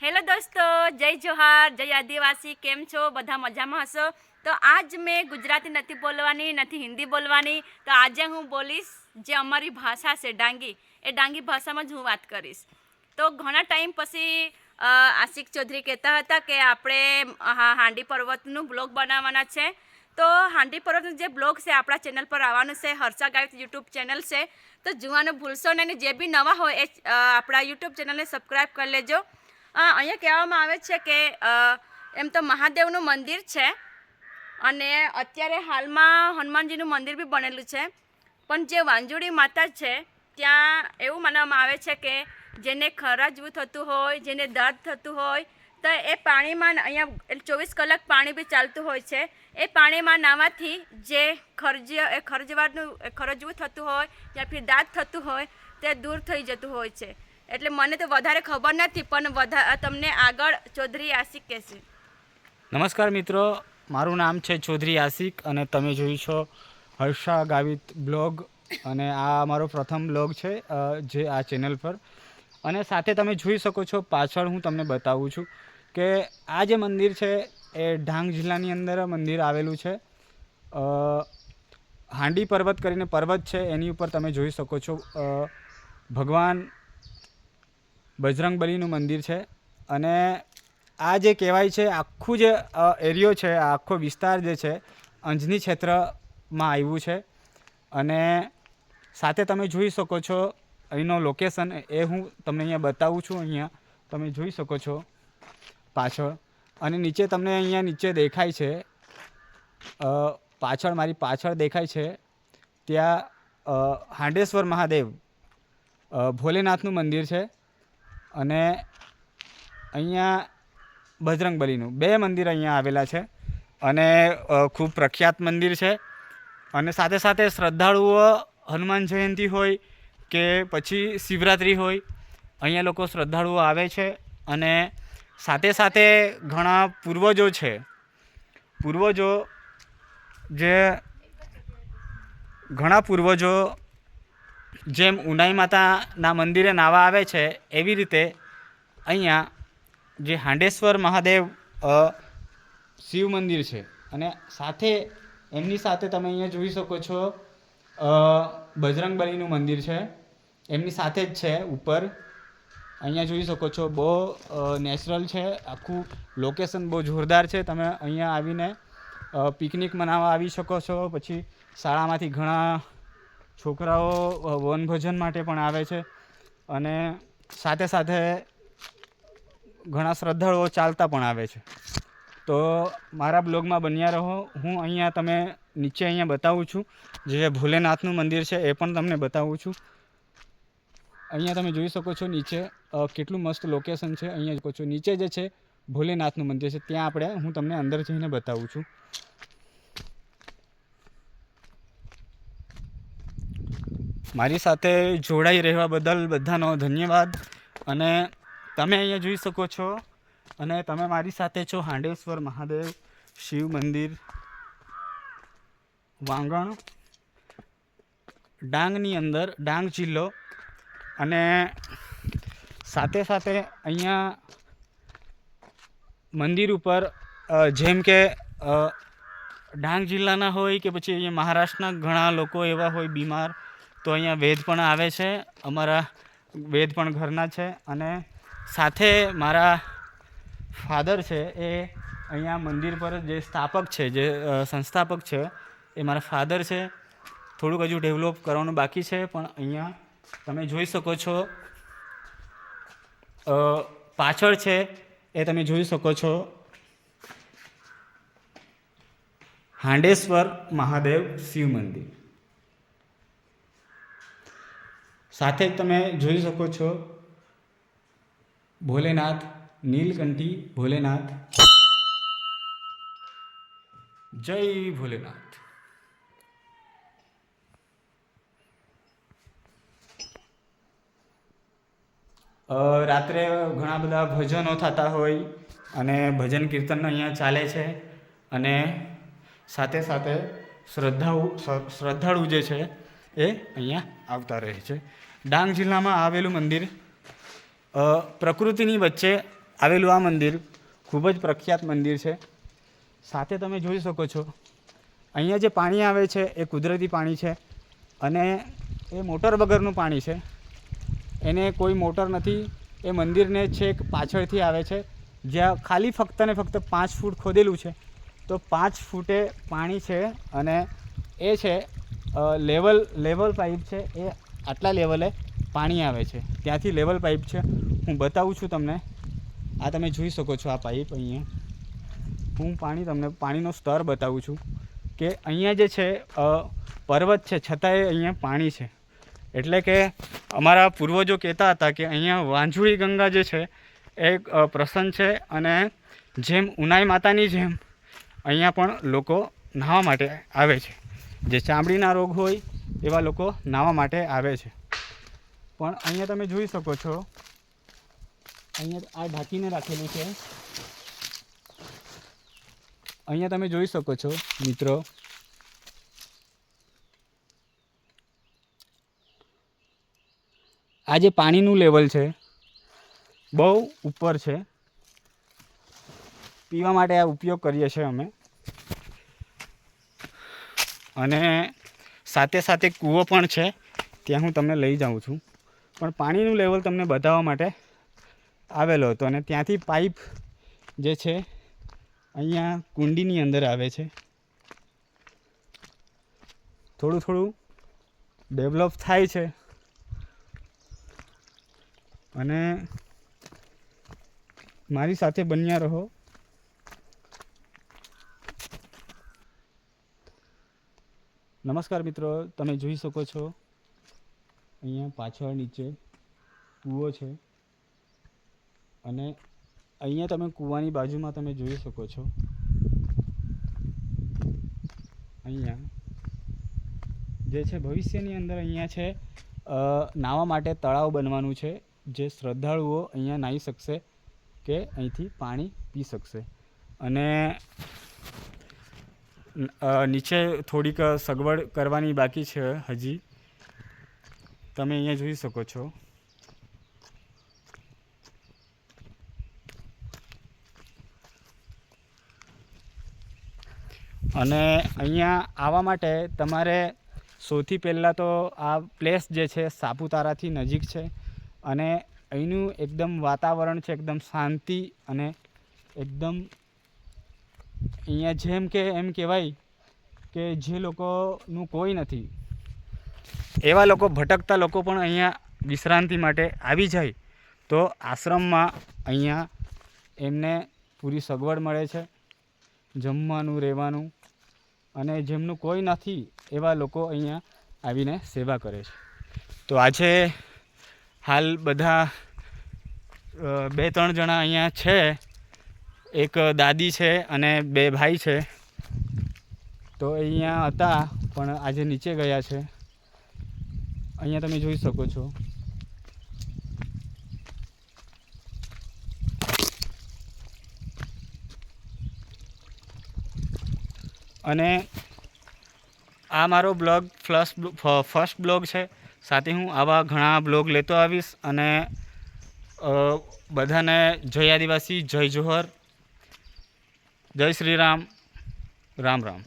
Hello દોસ્તો, જય જોહાર, જય આદિવાસી. કેમ છો? બધા મજામાં હશો? તો આજ મેં ગુજરાતી નથી બોલવાની, નથી હિન્દી બોલવાની. તો આજે હું બોલીશ જે અમારી ભાષા છે ડાંગી, એ ડાંગી ભાષામાં જ હું વાત કરીશ. તો ઘણા ટાઈમ પછી આશિક ચૌધરી કહેતા હતા કે આપણે હાંડી પર્વતનું બ્લોગ બનાવવાના છે. તો હાંડી પર્વતનું જે બ્લોગ છે આપણા ચેનલ પર આવવાનું છે, હર્ષા ગાવિત યુટ્યુબ ચેનલ છે. તો જોવાનું ભૂલશો નહીં. જે બી નવા હોય એ આપણા યુટ્યુબ ચેનલને સબસ્ક્રાઈબ કરી લેજો. અહીંયા કહેવામાં આવે છે કે એમ તો મહાદેવનું મંદિર છે અને અત્યારે હાલમાં હનુમાનજીનું મંદિર બી બનેલું છે. પણ જે વાંજોડી માતા છે ત્યાં એવું માનવામાં આવે છે કે જેને ખરાજવું થતું હોય, જેને દર્દ થતું હોય, તો એ પાણીમાં અહીંયા 24 કલાક પાણી બી ચાલતું હોય છે. એ પાણીમાં નાહવાથી જે ખરજવું થતું હોય યા ફિર દાંત થતું હોય તે દૂર થઈ જતું હોય છે. એટલે મને તો વધારે ખબર નથી, પણ તમને આગળ ચૌધરી આશિક કહેશે. નમસ્કાર મિત્રો, મારું નામ છે ચૌધરી આશિક અને તમે જોઈ છો હર્ષા ગાવિત બ્લોગ. અને આ મારો પ્રથમ બ્લોગ છે જે આ ચેનલ પર. અને સાથે તમે જોઈ શકો છો પાછળ હું તમને બતાવું છું કે આ જે મંદિર છે એ ડાંગ જિલ્લાની અંદર મંદિર આવેલું છે. હાંડી પર્વત કરીને પર્વત છે, એની ઉપર તમે જોઈ શકો છો ભગવાન બજરંગબલીનું મંદિર છે. અને આ જે કહેવાય છે આખું જે એરિયો છે, આ આખો વિસ્તાર જે છે અંજની ક્ષેત્રમાં આવ્યું છે. અને સાથે તમે જોઈ શકો છો અહીંનો લોકેશન એ હું તમને અહીંયા બતાવું છું. અહીંયા તમે જોઈ શકો છો પાછળ. અને નીચે તમને અહીંયા નીચે દેખાય છે પાછળ, મારી પાછળ દેખાય છે ત્યાં હાંડેશ્વર મહાદેવ ભોલેનાથનું મંદિર છે. અને અહીંયા બજરંગબલીનું 2 મંદિર અહીંયા આવેલા છે અને ખૂબ પ્રખ્યાત મંદિર છે. અને સાથે સાથે શ્રદ્ધાળુઓ હનુમાન જયંતિ હોય કે પછી શિવરાત્રિ હોય, અહીંયા લોકો શ્રદ્ધાળુઓ આવે છે. અને સાથે સાથે ઘણા પૂર્વજો છે, ઘણા પૂર્વજો જેમ ઉનાઈ માતાના મંદિરે નાવા આવે છે એવી રીતે અહીંયા જે હાંડેશ્વર મહાદેવ શિવ મંદિર છે. અને સાથે એમની સાથે તમે અહીંયા જોઈ શકો છો બજરંગબલીનું મંદિર છે, એમની સાથે જ છે ઉપર. અહીંયા જોઈ શકો છો બહુ નેચરલ છે, આખું લોકેશન બહુ જોરદાર છે. તમે અહીંયા આવીને પિકનિક મનાવવા આવી શકો છો. પછી શાળામાંથી ઘણા છોકરાઓ વનભોજન માટે પણ આવે છે. અને સાથે સાથે ઘણા શ્રદ્ધાળુઓ ચાલતા પણ આવે છે. તો મારા બ્લોગમાં બન્યા રહો. હું અહીંયા તમે નીચે અહીંયા બતાવું છું જે ભોલેનાથનું મંદિર છે એ પણ તમને બતાવું છું. અહીંયા તમે જોઈ શકો છો નીચે કેટલું મસ્ત લોકેશન છે. અહીંયા જોઈ શકો છો નીચે જે છે ભોલેનાથનું મંદિર છે, ત્યાં હું તમને અંદર જઈને બતાવું છું. મારી સાથે જોડાઈ રહેવા બદલ બધાનો ધન્યવાદ. અને તમે અહીંયા જોઈ શકો છો અને તમે મારી સાથે છો હાંડેશ્વર મહાદેવ શિવ મંદિર, વાંગણ, ડાંગની અંદર, ડાંગ જિલ્લો. અને સાથે સાથે અહીંયા મંદિર ઉપર જેમ કે ડાંગ જિલ્લાના હોય કે પછી અહીંયા મહારાષ્ટ્રના ઘણા લોકો એવા હોય બીમાર, તો અહીંયા વેદ પણ આવે છે. અમારા વેદ પણ ઘરના છે. અને સાથે મારા ફાધર છે એ અહીંયા મંદિર પર જે સ્થાપક છે, જે સંસ્થાપક છે, એ મારા ફાધર છે. થોડુંક હજુ ડેવલપ કરવાનું બાકી છે. પણ અહીંયા તમે જોઈ શકો છો પાછળ છે એ તમે જોઈ શકો છો હાંડેશ્વર મહાદેવ શિવ મંદિર. સાથે જ તમે જોઈ શકો છો ભોલેનાથ, નીલકંઠી ભોલેનાથ. જય ભોલેનાથ. રાત્રે ઘણા બધા ભજનો થતા હોય અને ભજન કીર્તન અહીંયા ચાલે છે. અને સાથે સાથે શ્રદ્ધાળુ જે છે એ અહીંયા આવતા રહે છે. ડાંગ જિલ્લામાં આવેલું મંદિર પ્રકૃતિની વચ્ચે આવેલું આ મંદિર ખૂબ જ પ્રખ્યાત મંદિર છે. સાથે તમે જોઈ શકો છો અહીંયા જે પાણી આવે છે એ કુદરતી પાણી છે અને એ મોટર વગરનું પાણી છે. એને કોઈ મોટર નથી. એ મંદિરને છેક પાછળથી આવે છે, જ્યાં ખાલી ફક્ત ને ફક્ત 5 ફૂટ ખોદેલું છે. તો 5 ફૂટે પાણી છે અને એ છે લેવલ પાઇપ છે. એ આટલા લેવલે પાણી આવે છે, ત્યાંથી લેવલ પાઇપ છે. હું બતાવું છું તમને. આ તમે જોઈ શકો છો આ પાઇપ. અહીંયા હું તમને પાણીનો સ્તર બતાવું છું કે અહીંયા જે છે પર્વત છે છતાંય અહીંયા પાણી છે. એટલે કે અમારા પૂર્વજો કહેતા હતા કે અહીંયા વાંજુળી ગંગા જે છે એ પ્રસન્ન છે અને જેમ ઉનાઈ માતાની જેમ અહીંયા પણ લોકો નાહવા માટે આવે છે. જે ચામડીના રોગ હોય એવા લોકો નાહવા માટે આવે છે. પણ અહીંયા તમે જોઈ શકો છો અહીંયા આ ઢાંકીને રાખેલું છે. અહીંયા તમે જોઈ શકો છો મિત્રો, આ જે પાણીનું લેવલ છે બહુ ઉપર છે. પીવા માટે આ ઉપયોગ કરીએ છીએ અમે. અને સાથે સાથે કૂવો પણ છે, ત્યાં હું તમને લઈ જાઉં છું. પણ પાણીનું લેવલ તમને બતાવવા માટે આવેલો હતો. અને ત્યાંથી પાઇપ જે છે અહીંયા કુંડીની અંદર આવે છે. થોડું થોડું ડેવલપ થાય છે અને મારી સાથે બન્યા રહો. નમસ્કાર મિત્રો, તમે જોઈ શકો છો અહીંયા પાછળ નીચે કૂવો છે અને અહીંયા તમે કૂવાની બાજુમાં તમે જોઈ શકો છો અહીંયા જે છે ભવિષ્યની અંદર અહીંયા છે નાહવા માટે તળાવ બનવાનું છે, જે શ્રદ્ધાળુઓ અહીંયા નાહી શકશે કે અહીંથી પાણી પી શકશે. અને નીચે થોડીક સગવડ કરવાની બાકી છે હજી. તમે અહીંયા જોઈ શકો છો. અને અહીંયા આવવા માટે તમારે સૌથી પહેલાં તો આ પ્લેસ જે છે સાપુતારાથી નજીક છે અને અહીંનું એકદમ વાતાવરણ છે એકદમ શાંતિ અને એકદમ અહીંયા જેમ કે એમ કહેવાય કે જે લોકોનું કોઈ નથી એવા લોકો, ભટકતા લોકો પણ અહીંયા વિશ્રાંતિ માટે આવી જાય તો આશ્રમમાં અહીંયા એમને પૂરી સગવડ મળે છે, જમવાનું, રહેવાનું. અને જેમનું કોઈ નથી એવા લોકો અહીંયા આવીને સેવા કરે છે. તો આજે હાલ બધા 2-3 જણા અહીંયા છે. એક દાદી છે અને 2 ભાઈ છે. તો અહીંયા હતા પણ આજે નીચે ગયા છે. અહીંયા તમે જોઈ શકો છો. અને આ મારો બ્લોગ ફર્સ્ટ બ્લોગ છે. સાથે હું આવા ઘણા બ્લોગ લેતો આવીશ. અને બધાને જય આદિવાસી, જય જોહર, જય શ્રી રામ, રામ રામ.